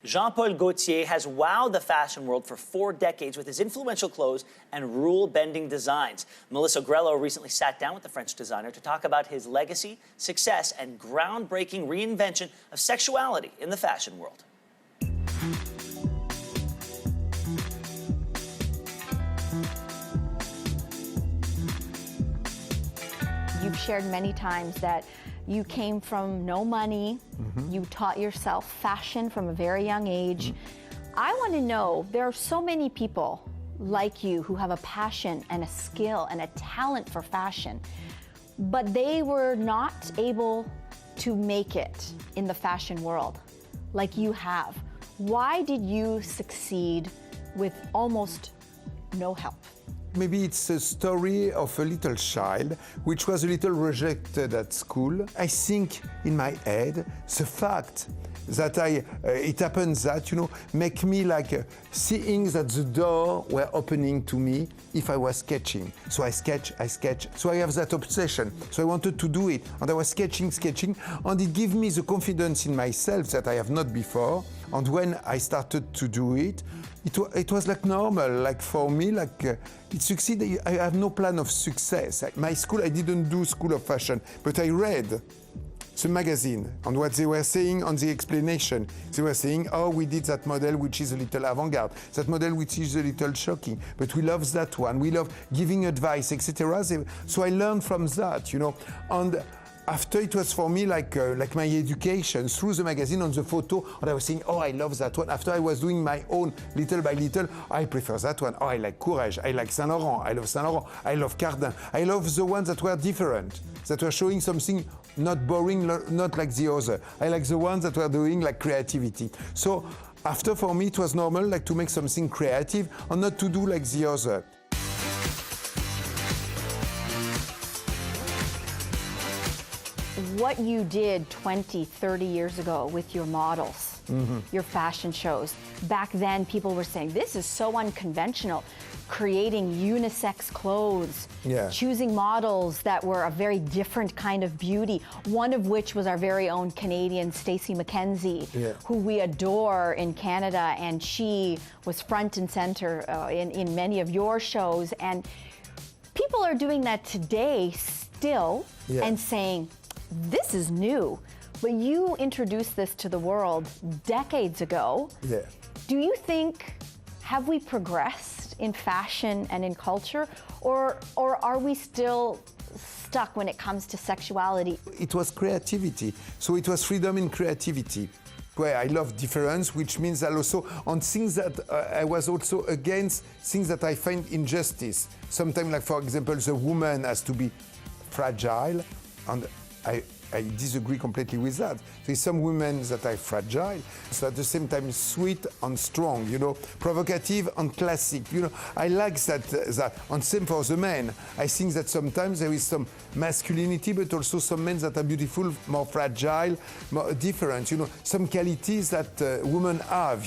Jean Paul Gaultier has wowed the fashion world for 4 decades with his influential clothes and rule-bending designs. Melissa Grelo recently sat down with the French designer to talk about his legacy, success, and groundbreaking reinvention of sexuality in the fashion world. You've shared many times that you came from no money, you taught yourself fashion from a very young age. I want to know, there are so many people like you who have a passion and a skill and a talent for fashion, but they were not able to make it in the fashion world like you have. Why did you succeed with almost no help? Maybe it's a story of a little child which was a little rejected at school. I think in my head, the fact that it happens that, make me like seeing that the door were opening to me if I was sketching. So I sketch. So I have that obsession. So I wanted to do it. And I was sketching, and it gave me the confidence in myself that I have not before. And when I started to do it, it was like normal, like for me, like it succeeded. I have no plan of success. My school, I didn't do school of fashion, but I read the magazine and what they were saying on the explanation. They were saying, oh, we did that model which is a little avant-garde, that model which is a little shocking, but we love that one. We love giving advice, etc. So I learned from that, and after it was for me like my education through the magazine on the photo, and I was saying, oh, I love that one. After I was doing my own little by little, I prefer that one. Oh, I like Courage, I like Saint Laurent, I love Saint Laurent, I love Cardin. I love the ones that were different, that were showing something not boring, not like the other. I like the ones that were doing like creativity. So after, for me, it was normal like to make something creative and not to do like the other. What you did 20, 30 years ago with your models, your fashion shows, back then people were saying, this is so unconventional, creating unisex clothes, choosing models that were a very different kind of beauty, one of which was our very own Canadian Stacey McKenzie, who we adore in Canada, and she was front and center in many of your shows. And people are doing that today still and saying, this is new, but you introduced this to the world decades ago. Do you think, have we progressed in fashion and in culture, or are we still stuck when it comes to sexuality? It was creativity, so it was freedom in creativity, where I love difference, which means that also on things that I was also against, things that I find injustice. Sometimes, like for example, the woman has to be fragile, and I disagree completely with that. There's some women that are fragile, so at the same time sweet and strong, provocative and classic. I like that. And same for the men. I think that sometimes there is some masculinity, but also some men that are beautiful, more fragile, more different. Some qualities that women have.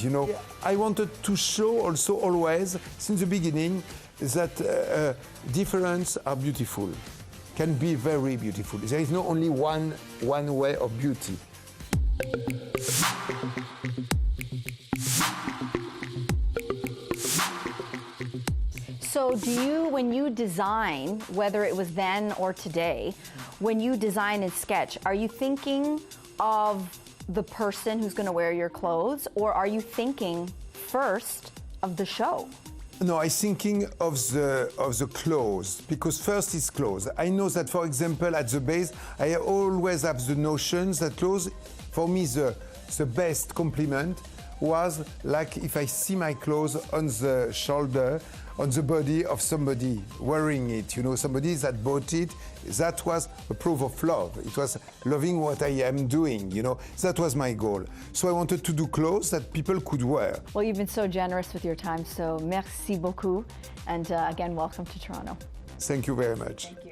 I wanted to show also always, since the beginning, that difference are beautiful. Can be very beautiful. There is not only one way of beauty. So do you, when you design, whether it was then or today, when you design and sketch, are you thinking of the person who's going to wear your clothes, or are you thinking first of the show? No, I'm thinking of the clothes, because first is clothes. I know that, for example, at the base, I always have the notion that clothes, for me, the best compliment was like if I see my clothes on the shoulder, on the body of somebody wearing it, somebody that bought it, that was a proof of love. It was loving what I am doing, that was my goal. So I wanted to do clothes that people could wear. Well, you've been so generous with your time, so merci beaucoup. And again, welcome to Toronto. Thank you very much. Thank you.